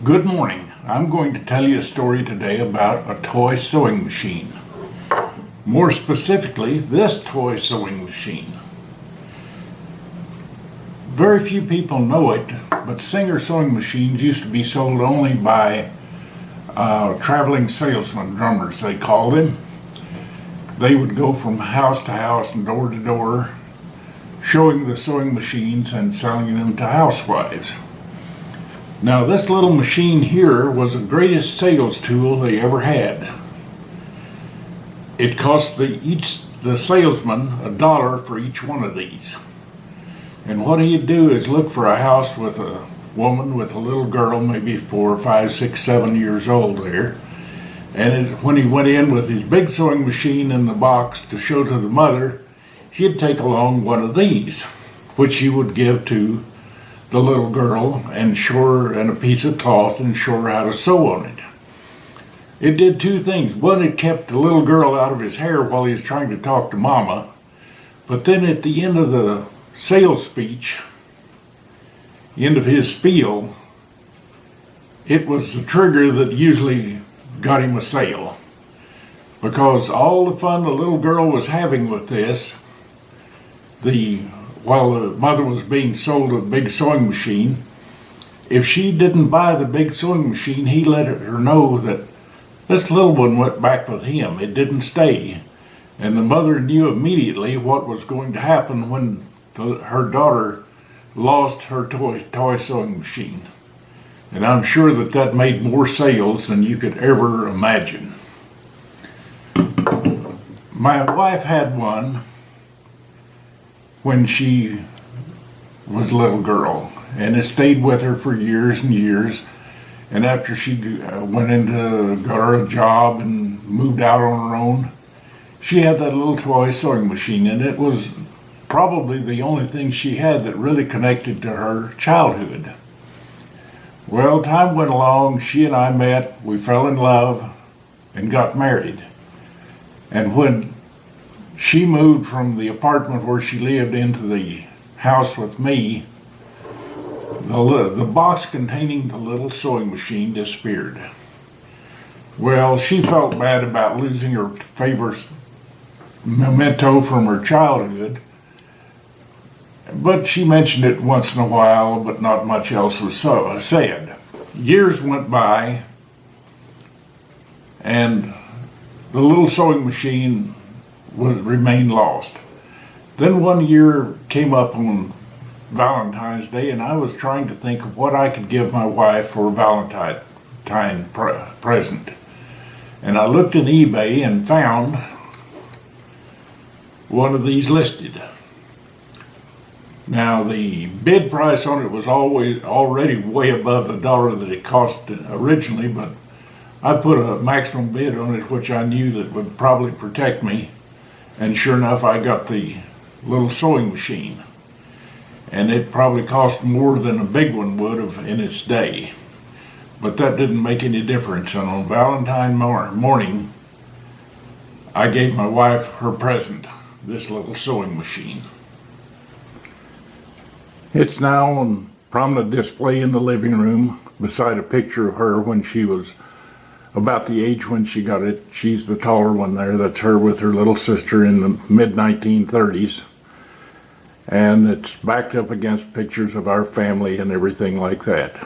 Good morning. I'm going to tell you a story today about a toy sewing machine. More specifically, this toy sewing machine. Very few people know it, but Singer sewing machines used to be sold only by traveling salesmen, drummers they called them. They would go from house to house and door to door, showing the sewing machines and selling them to housewives. Now this little machine here was the greatest sales tool they ever had. It cost the salesman $1 for each one of these. And what he'd do is look for a house with a woman with a little girl, maybe 4, 5, 6, 7 years old there. And when he went in with his big sewing machine in the box to show to the mother, he'd take along one of these, which he would give to the little girl and a piece of cloth and show her how to sew on it. It did two things. One, it kept the little girl out of his hair while he was trying to talk to Mama. But then at the end of the sales speech, the end of his spiel, it was the trigger that usually got him a sale. Because all the fun the little girl was having with this, while the mother was being sold a big sewing machine, if she didn't buy the big sewing machine, he let her know that this little one went back with him. It didn't stay. And the mother knew immediately what was going to happen when her daughter lost her toy sewing machine. And I'm sure that made more sales than you could ever imagine. My wife had one when she was a little girl, and it stayed with her for years and years. And after she got her a job and moved out on her own, she had that little toy sewing machine, and it was probably the only thing she had that really connected to her childhood. Well, time went along, she and I met, we fell in love, and got married. And when she moved from the apartment where she lived into the house with me, the box containing the little sewing machine disappeared. Well, she felt bad about losing her favorite memento from her childhood, but she mentioned it once in a while, but not much else was said. Years went by, and the little sewing machine remained lost. Then one year came up on Valentine's Day, and I was trying to think of what I could give my wife for a Valentine present. And I looked in eBay and found one of these listed. Now the bid price on it was already way above the $1 that it cost originally, but I put a maximum bid on it, which I knew that would probably protect me. And sure enough, I got the little sewing machine. And it probably cost more than a big one would have in its day. But that didn't make any difference. And on Valentine morning, I gave my wife her present, this little sewing machine. It's now on prominent display in the living room beside a picture of her when she was about the age when she got it. She's the taller one there. That's her with her little sister in the mid-1930s. And it's backed up against pictures of our family and everything like that.